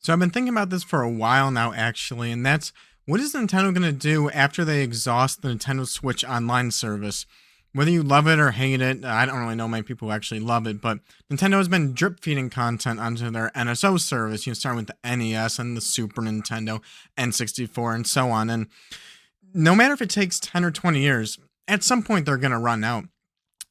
So I've been thinking about this for a while now, actually, and that's what is Nintendo going to do after they exhaust the Nintendo Switch Online service? Whether you love it or hate it, I don't really know many people who actually love it, but Nintendo has been drip feeding content onto their NSO service, starting with the NES and the Super Nintendo, N64, and so on. And no matter if it takes 10 or 20 years, at some point they're going to run out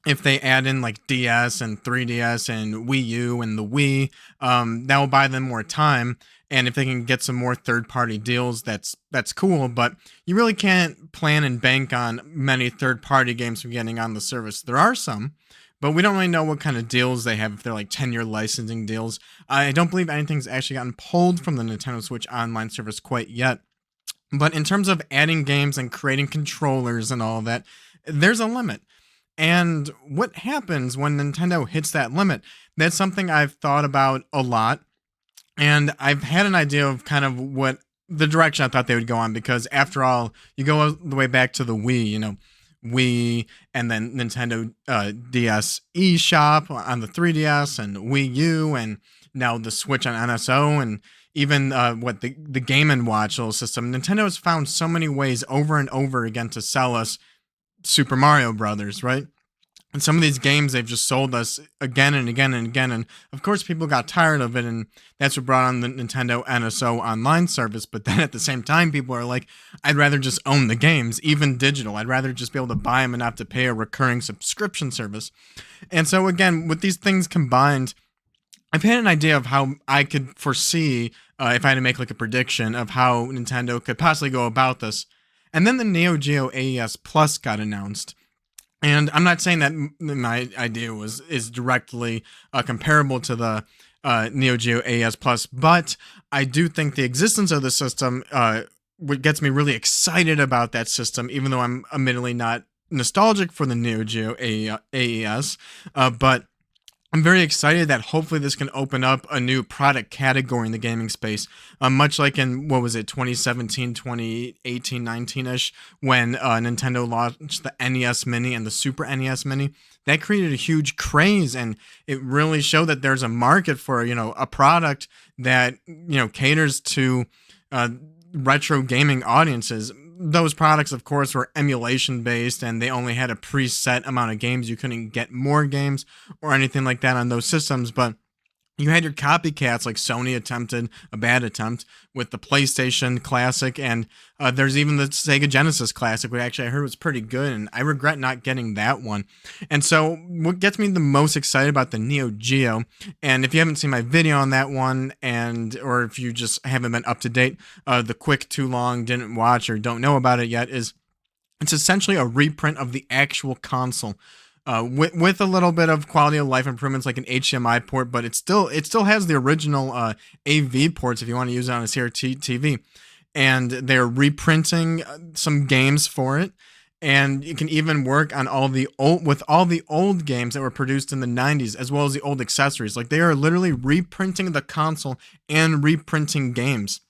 if they add in like DS and 3DS and Wii U and the Wii, that will buy them more time. And if they can get some more third-party deals, that's cool. But you really can't plan and bank on many third-party games from getting on the service. There are some, but we don't really know what kind of deals they have. If they're like 10-year licensing deals, I don't believe anything's actually gotten pulled from the Nintendo Switch Online service quite yet. But in terms of adding games and creating controllers and all of that, there's a limit. And what happens when Nintendo hits that limit? That's something I've thought about a lot. And I've had an idea of kind of what the direction I thought they would go on. Because after all, you go all the way back to the Wii, Wii and then Nintendo DS eShop on the 3DS and Wii U and now the Switch on NSO and even the Game & Watch little system. Nintendo has found so many ways over and over again to sell us Super Mario Brothers, right? And some of these games they've just sold us again and again and again. And of course, people got tired of it. And that's what brought on the Nintendo NSO online service. But then at the same time, people are like, I'd rather just own the games, even digital. I'd rather just be able to buy them and not have to pay a recurring subscription service. And so again, with these things combined, I've had an idea of how I could foresee, if I had to make like a prediction of how Nintendo could possibly go about this. And then the Neo Geo AES Plus got announced. And I'm not saying that my idea is directly comparable to the Neo Geo AES Plus, but I do think the existence of the system what gets me really excited about that system, even though I'm admittedly not nostalgic for the Neo Geo AES, but I'm very excited that hopefully this can open up a new product category in the gaming space, much like in, 2017, 2018, 19-ish, when Nintendo launched the NES Mini and the Super NES Mini. That created a huge craze, and it really showed that there's a market for, a product that, caters to retro gaming audiences. Those products, of course, were emulation based and they only had a preset amount of games. You couldn't get more games or anything like that on those systems, but you had your copycats like Sony attempted a bad attempt with the PlayStation Classic, and there's even the Sega Genesis Classic, which actually I heard was pretty good, and I regret not getting that one. And so what gets me the most excited about the Neo Geo, and if you haven't seen my video on that one, or if you just haven't been up to date, the quick, too long, didn't watch, or don't know about it yet, is it's essentially a reprint of the actual console. With a little bit of quality of life improvements like an HDMI port, but it still has the original AV ports if you want to use it on a CRT TV, and they're reprinting some games for it, and it can even work on all the old games that were produced in the 90s as well as the old accessories. Like they are literally reprinting the console and reprinting games.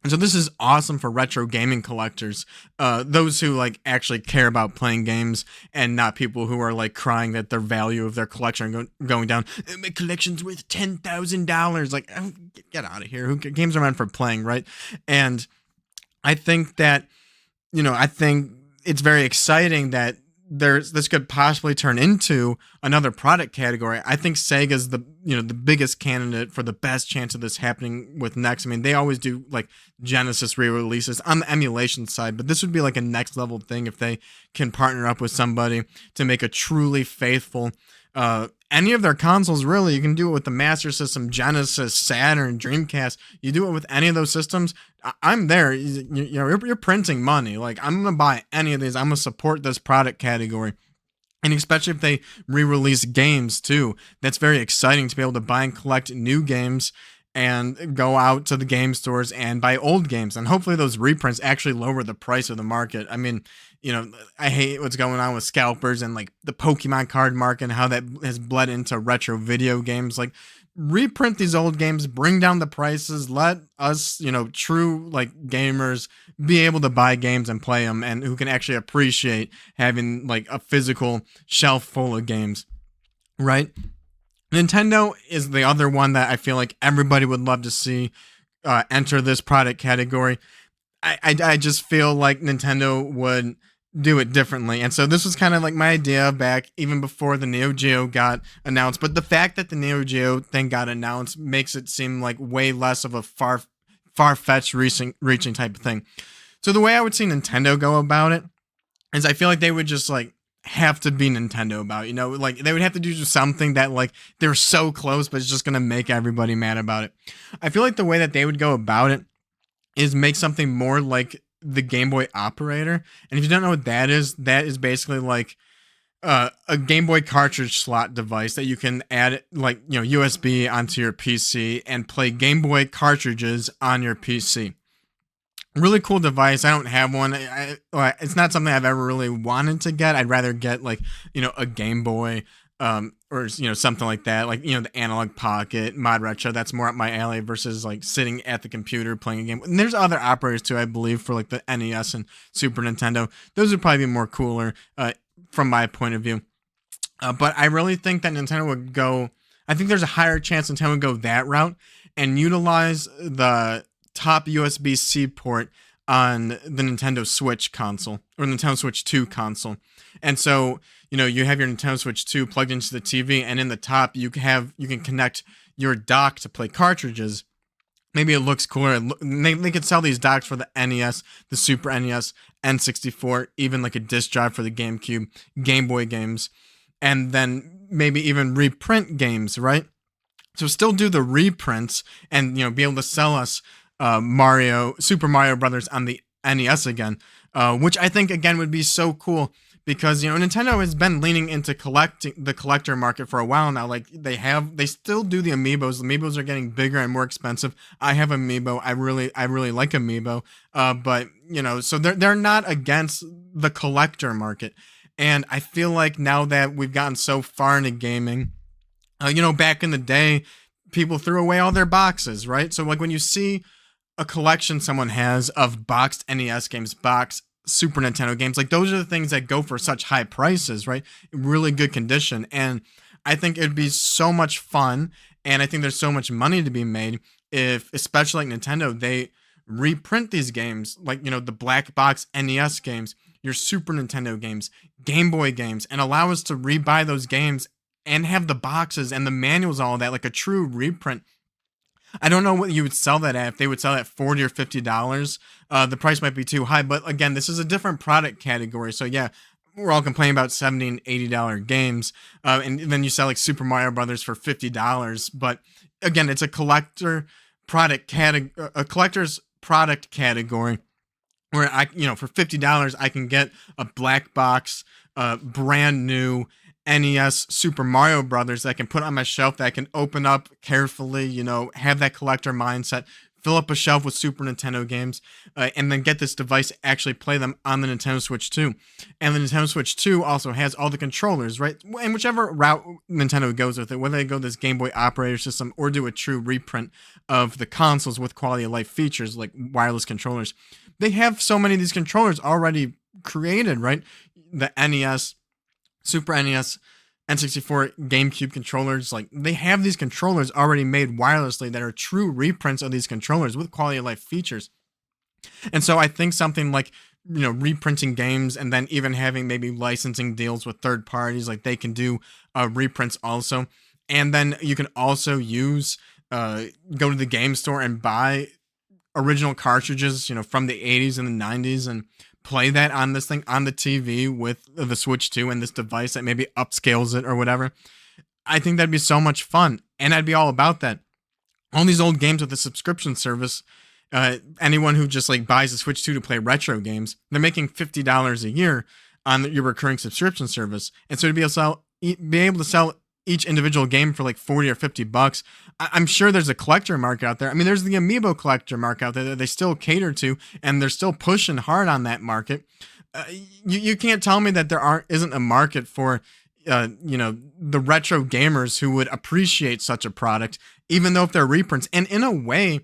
And so this is awesome for retro gaming collectors, those who like actually care about playing games and not people who are like crying that their value of their collection going down. My collection's worth $10,000. Like, oh, get out of here. Games are meant for playing, right? And I think that, I think it's very exciting that this could possibly turn into another product category. I think Sega's the biggest candidate for the best chance of this happening with next. I mean, they always do like Genesis re-releases on the emulation side, but this would be like a next level thing if they can partner up with somebody to make a truly faithful any of their consoles. Really, you can do it with the Master System, Genesis, Saturn, Dreamcast. You do it with any of those systems, I'm there. You're printing money. Like, I'm gonna buy any of these. I'm gonna support this product category. And especially if they re-release games too, that's very exciting to be able to buy and collect new games and go out to the game stores and buy old games. And hopefully those reprints actually lower the price of the market. I mean, I hate what's going on with scalpers and like the Pokemon card market and how that has bled into retro video games. Like, reprint these old games, bring down the prices, let us, true like gamers be able to buy games and play them, and who can actually appreciate having like a physical shelf full of games, right? Nintendo is the other one that I feel like everybody would love to see enter this product category. I just feel like Nintendo would do it differently. And so this was kind of like my idea back even before the Neo Geo got announced. But the fact that the Neo Geo thing got announced makes it seem like way less of a far-fetched reaching type of thing. So the way I would see Nintendo go about it is I feel like they would just like have to be Nintendo about it. You know, like they would have to do something that like they're so close, but it's just gonna make everybody mad about it. I feel like the way that they would go about it is make something more like the Game Boy Operator. And if you don't know what that is basically like a Game Boy cartridge slot device that you can add like, you know, USB onto your PC and play Game Boy cartridges on your PC. Really cool device. I don't have one. It's not something I've ever really wanted to get. I'd rather get like, you know, a Game Boy, or, you know, something like that, like, you know, the Analog Pocket, Mod Retro. That's more up my alley versus like sitting at the computer playing a game. And there's other operators too, I believe, for like the NES and Super Nintendo. Those would probably be more cooler, from my point of view. But I really think that Nintendo would go. I think there's a higher chance Nintendo would go that route and utilize the top USB-C port on the Nintendo Switch console or Nintendo Switch 2 console. And so, you know, you have your Nintendo Switch 2 plugged into the TV, and in the top you can connect your dock to play cartridges. Maybe it looks cooler. They could sell these docks for the NES, the Super NES, N64, even like a disc drive for the GameCube, Game Boy games, and then maybe even reprint games, right? So still do the reprints and, you know, be able to sell us Super Mario Brothers on the NES again, which I think again would be so cool because, you know, Nintendo has been leaning into the collector market for a while now. Like they still do the amiibos. The amiibos are getting bigger and more expensive. I have amiibo. I really like amiibo. But you know, so they're not against the collector market. And I feel like now that we've gotten so far into gaming, you know, back in the day, people threw away all their boxes, right? So like when you see a collection someone has of boxed NES games, boxed Super Nintendo games, like those are the things that go for such high prices, right? Really good condition. And I think it'd be so much fun. And I think there's so much money to be made if, especially like Nintendo, they reprint these games, like, you know, the black box NES games, your Super Nintendo games, Game Boy games, and allow us to rebuy those games and have the boxes and the manuals, all of that, like a true reprint. I don't know what you would sell that at. If they would sell it at $40 or $50, the price might be too high. But again, this is a different product category. So yeah, we're all complaining about $70 and $80 games, and then you sell like Super Mario Brothers for $50. But again, it's a collector's product category where for $50 I can get a black box, brand new NES Super Mario Brothers that I can put on my shelf, that I can open up carefully, you know, have that collector mindset, fill up a shelf with Super Nintendo games, and then get this device to actually play them on the Nintendo Switch 2. And the Nintendo Switch 2 also has all the controllers, right? And whichever route Nintendo goes with it, whether they go this Game Boy operator system or do a true reprint of the consoles with quality of life features like wireless controllers, they have so many of these controllers already created, right? The NES, Super NES, N64, GameCube controllers, like they have these controllers already made wirelessly that are true reprints of these controllers with quality of life features. And so I think something like, you know, reprinting games and then even having maybe licensing deals with third parties, like they can do reprints also. And then you can also use, go to the game store and buy original cartridges, you know, from the 80s and the 90s and play that on this thing on the TV with the Switch 2 and this device that maybe upscales it or whatever. I think that'd be so much fun. And I'd be all about that. All these old games with a subscription service, anyone who just like buys a Switch 2 to play retro games, they're making $50 a year on your recurring subscription service. And so to be able to sell each individual game for like 40 or $50, I'm sure there's a collector market out there. I mean, there's the amiibo collector market out there that they still cater to, and they're still pushing hard on that market. You can't tell me that isn't a market for, the retro gamers who would appreciate such a product, even though if they're reprints. And in a way,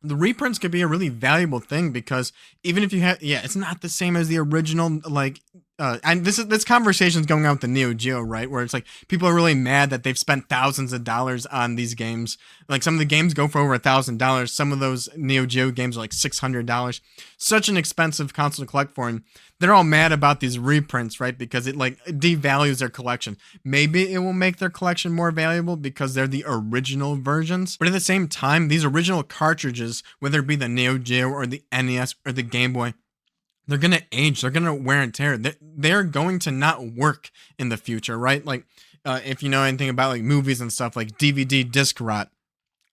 the reprints could be a really valuable thing because even if you have, it's not the same as the original, like, and this conversation is going on with the Neo Geo, right? Where it's like people are really mad that they've spent thousands of dollars on these games. Like some of the games go for over $1,000. Some of those Neo Geo games are like $600. Such an expensive console to collect for, and they're all mad about these reprints, right? Because it like devalues their collection. Maybe it will make their collection more valuable because they're the original versions. But at the same time, these original cartridges, whether it be the Neo Geo or the NES or the Game Boy, they're going to age. They're going to wear and tear. They're going to not work in the future, right? Like, if you know anything about like movies and stuff, like DVD disc rot,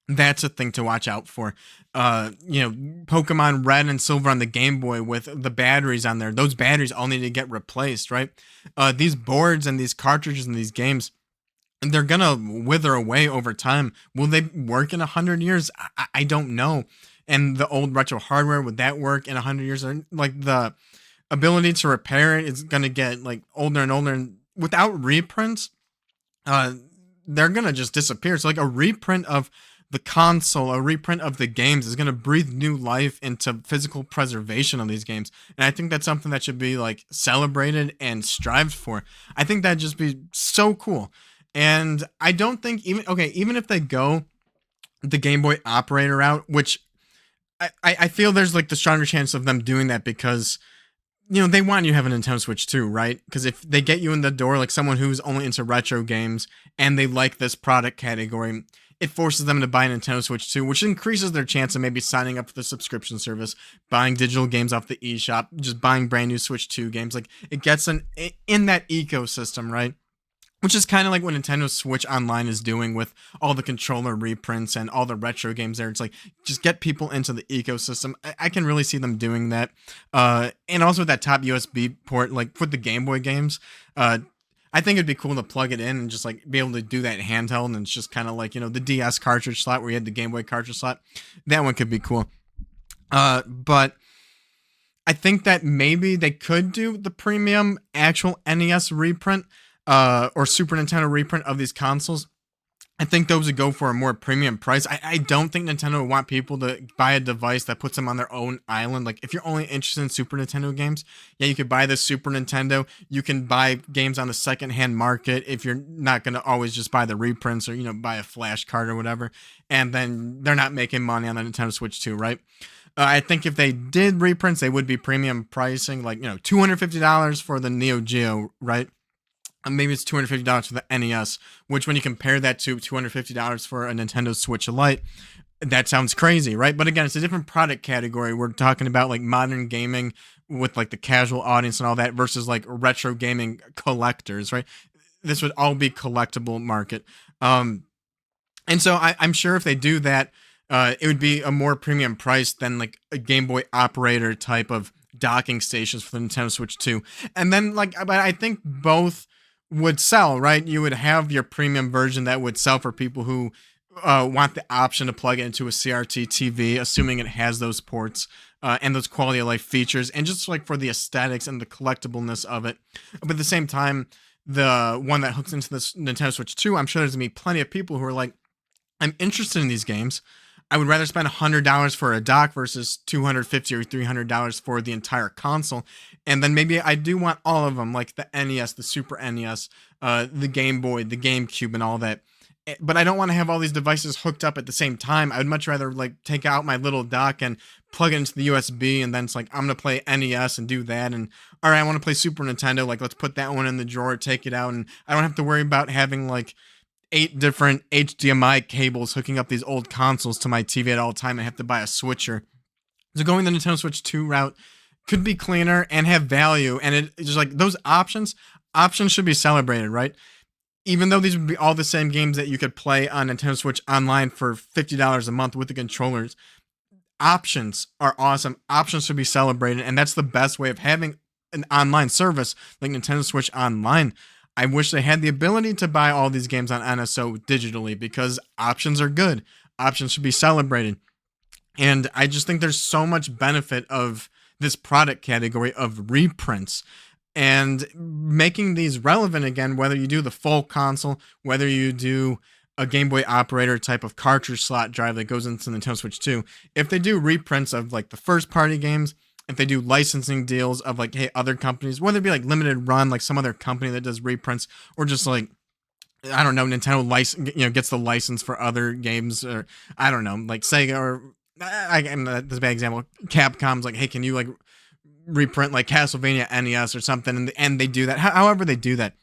that's a thing to watch out for. Pokemon Red and Silver on the Game Boy with the batteries on there. Those batteries all need to get replaced, right? These boards and these cartridges and these games, they're going to wither away over time. Will they work in 100 years? I don't know. And the old retro hardware, would that work in 100 years? Or like the ability to repair it is going to get like older and older, and without reprints, they're going to just disappear. So like a reprint of the console, a reprint of the games is going to breathe new life into physical preservation of these games. And I think that's something that should be like celebrated and strived for. I think that'd just be so cool. And I don't think even if they go the Game Boy operator route, which I feel there's like the stronger chance of them doing that because, they want you to have a Nintendo Switch too, right? Because if they get you in the door, like someone who's only into retro games and they like this product category, it forces them to buy a Nintendo Switch too, which increases their chance of maybe signing up for the subscription service, buying digital games off the eShop, just buying brand new Switch 2 games. Like it gets in that ecosystem, right? Which is kind of like what Nintendo Switch Online is doing with all the controller reprints and all the retro games there. It's like, just get people into the ecosystem. I can really see them doing that. And also with that top USB port, like with the Game Boy games, I think it'd be cool to plug it in and just like be able to do that handheld. And it's just kind of like, the DS cartridge slot where you had the Game Boy cartridge slot. That one could be cool. But I think that maybe they could do the premium actual NES reprint. Or Super Nintendo reprint of these consoles. I think those would go for a more premium price. I don't think Nintendo would want people to buy a device that puts them on their own island. Like, if you're only interested in Super Nintendo games, yeah, you could buy the Super Nintendo. You can buy games on the secondhand market if you're not going to always just buy the reprints or, buy a flash card or whatever. And then they're not making money on the Nintendo Switch 2, right? I think if they did reprints, they would be premium pricing, like, $250 for the Neo Geo, right? Maybe it's $250 for the NES, which when you compare that to $250 for a Nintendo Switch Lite, that sounds crazy, right? But again, it's a different product category. We're talking about like modern gaming with like the casual audience and all that versus like retro gaming collectors, right? This would all be collectible market. And so I'm sure if they do that, it would be a more premium price than like a Game Boy operator type of docking stations for the Nintendo Switch 2. And then but I think both would sell, right? You would have your premium version that would sell for people who want the option to plug it into a CRT TV, assuming it has those ports and those quality of life features, and just like for the aesthetics and the collectibleness of it. But at the same time, the one that hooks into this Nintendo Switch 2, I'm sure there's gonna be plenty of people who are like, I'm interested in these games. I would rather spend $100 for a dock versus $250 or $300 for the entire console. And then maybe I do want all of them, like the NES, the Super NES, the Game Boy, the GameCube, and all that. But I don't want to have all these devices hooked up at the same time. I would much rather like take out my little dock and plug it into the USB, and then it's like, I'm going to play NES and do that. And all right, I want to play Super Nintendo. Like, let's put that one in the drawer, take it out. And I don't have to worry about having like 8 different HDMI cables hooking up these old consoles to my TV at all time. I have to buy a switcher. So going the Nintendo Switch 2 route could be cleaner and have value. And it's just like those options should be celebrated, right? Even though these would be all the same games that you could play on Nintendo Switch Online for $50 a month with the controllers, options are awesome. Options should be celebrated. And that's the best way of having an online service like Nintendo Switch Online. I wish they had the ability to buy all these games on NSO digitally because options are good. Options should be celebrated. And I just think there's so much benefit of this product category of reprints and making these relevant again, whether you do the full console, whether you do a Game Boy operator type of cartridge slot drive that goes into the Nintendo Switch 2. If they do reprints of like the first party games, if they do licensing deals of like, hey, other companies, whether it be like limited run, like some other company that does reprints, or just like, I don't know, Nintendo license, gets the license for other games, or I don't know, like Sega, or this is a bad example. Capcom's like, hey, can you like reprint like Castlevania NES or something, and they do that. However they do that,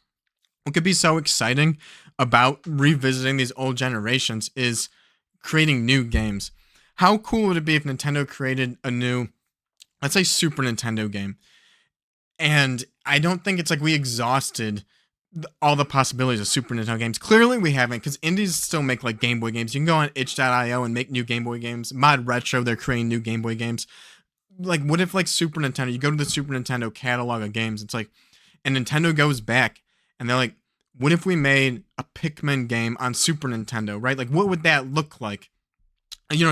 what could be so exciting about revisiting these old generations is creating new games. How cool would it be if Nintendo created a new, let's say, Super Nintendo game? And I don't think it's like we exhausted all the possibilities of Super Nintendo games. Clearly we haven't, because indies still make like Game Boy games. You can go on itch.io and make new Game Boy games. Mod Retro, they're creating new Game Boy games. Like, what if like Super Nintendo, you go to the Super Nintendo catalog of games, it's like, and Nintendo goes back and they're like, what if we made a Pikmin game on Super Nintendo, right? Like, what would that look like?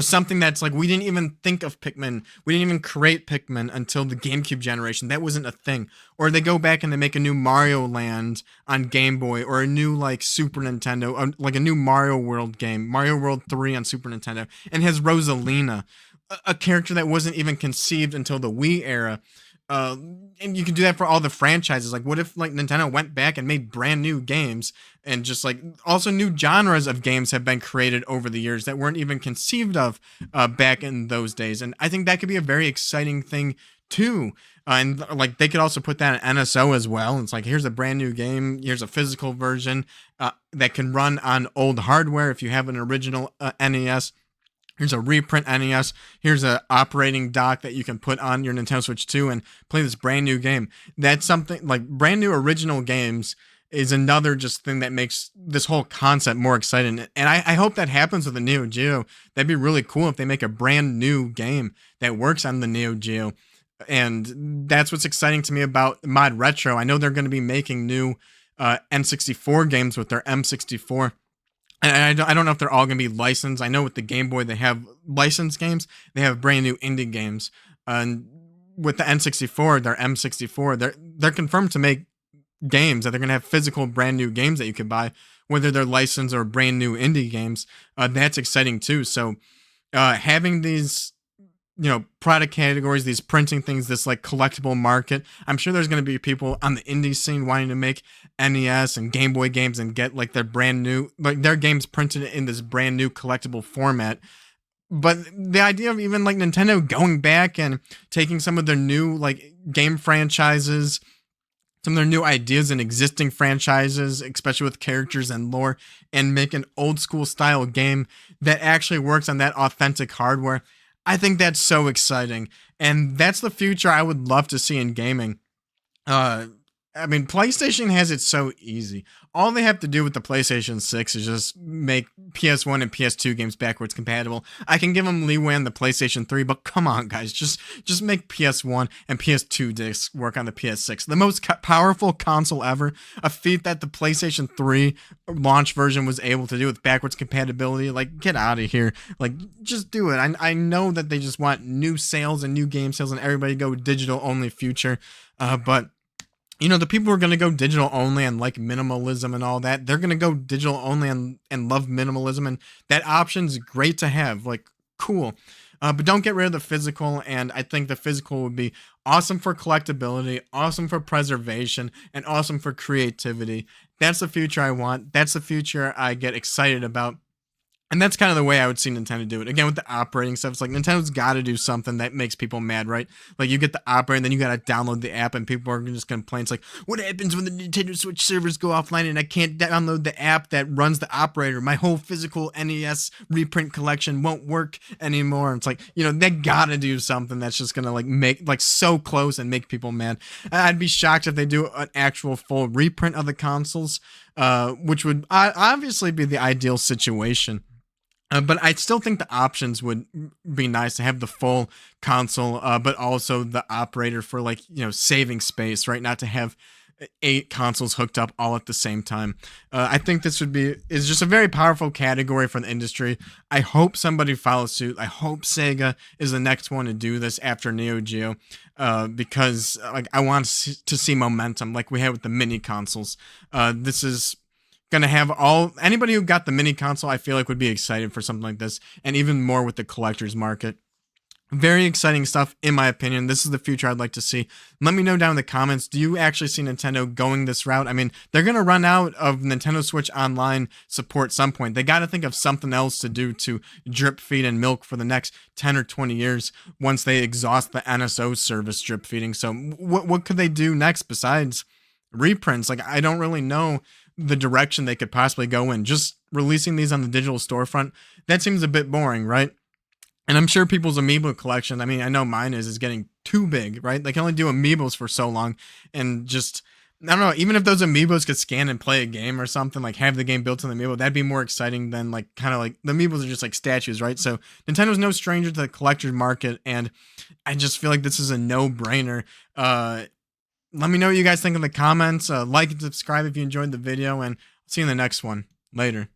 Something that's like, we didn't even think of Pikmin. We didn't even create Pikmin until the GameCube generation. That wasn't a thing. Or they go back and they make a new Mario Land on Game Boy, or a new like Super Nintendo, like a new Mario World game, Mario World 3 on Super Nintendo, and has Rosalina, a character that wasn't even conceived until the Wii era. And you can do that for all the franchises. Like, what if like Nintendo went back and made brand new games, and just like also new genres of games have been created over the years that weren't even conceived of back in those days. And I think that could be a very exciting thing too. And like they could also put that in NSO as well. It's like, here's a brand new game. Here's a physical version that can run on old hardware if you have an original NES. Here's a reprint NES. Here's a operating dock that you can put on your Nintendo Switch 2 and play this brand new game. That's something like brand new original games is another just thing that makes this whole concept more exciting. And I hope that happens with the Neo Geo. That'd be really cool if they make a brand new game that works on the Neo Geo. And that's what's exciting to me about Mod Retro. I know they're going to be making new N64 games with their M64. And I don't know if they're all going to be licensed. I know with the Game Boy, they have licensed games. They have brand new indie games. And with the N64, their M64, they're confirmed to make games, that they're going to have physical brand new games that you can buy, whether they're licensed or brand new indie games. That's exciting too. So having these, product categories, these printing things, this like collectible market. I'm sure there's going to be people on the indie scene wanting to make NES and Game Boy games and get like their brand new, like their games printed in this brand new collectible format. But the idea of even like Nintendo going back and taking some of their new like game franchises, some of their new ideas in existing franchises, especially with characters and lore, and make an old school style game that actually works on that authentic hardware. I think that's so exciting, and that's the future I would love to see in gaming. I mean, PlayStation has it so easy. All they have to do with the PlayStation 6 is just make PS1 and PS2 games backwards compatible. I can give them leeway on the PlayStation 3, but come on, guys, just make PS1 and PS2 discs work on the PS6. The most powerful console ever, a feat that the PlayStation 3 launch version was able to do with backwards compatibility. Like, get out of here. Like, just do it. I know that they just want new sales and new game sales and everybody go digital only future, but the people who are going to go digital only and like minimalism and all that, they're going to go digital only and love minimalism. And that option's great to have. Like, cool. But don't get rid of the physical. And I think the physical would be awesome for collectability, awesome for preservation, and awesome for creativity. That's the future I want. That's the future I get excited about. And that's kind of the way I would see Nintendo do it. Again, with the operating stuff, it's like Nintendo's got to do something that makes people mad, right? Like, you get the operating, then you got to download the app, and people are just complain. It's like, what happens when the Nintendo Switch servers go offline and I can't download the app that runs the operator? My whole physical NES reprint collection won't work anymore. It's like, they got to do something that's just going to like make like so close and make people mad. I'd be shocked if they do an actual full reprint of the consoles, which would obviously be the ideal situation. But I still think the options would be nice to have the full console, but also the operator for like, saving space, right? Not to have 8 consoles hooked up all at the same time. I think this is just a very powerful category for the industry. I hope somebody follows suit. I hope Sega is the next one to do this after Neo Geo, because like I want to see momentum like we had with the mini consoles. This is gonna have anybody who got the mini console, I feel like would be excited for something like this, and even more with the collector's market. Very exciting stuff, in my opinion. This is the future I'd like to see. Let me know down in the comments, do you actually see Nintendo going this route? I mean, they're going to run out of Nintendo Switch Online support at some point. They got to think of something else to do to drip feed and milk for the next 10 or 20 years once they exhaust the NSO service drip feeding. So what could they do next besides reprints? Like, I don't really know the direction they could possibly go in. Just releasing these on the digital storefront, that seems a bit boring, right? And I'm sure people's amiibo collection, I mean, I know mine is getting too big, right? They can only do amiibos for so long. And just, I don't know, even if those amiibos could scan and play a game or something, like have the game built in the amiibo, that'd be more exciting than like kind of like the amiibos are just like statues, right? So Nintendo's no stranger to the collector's market. And I just feel like this is a no brainer. Let me know what you guys think in the comments. Like and subscribe if you enjoyed the video, and see you in the next one. Later.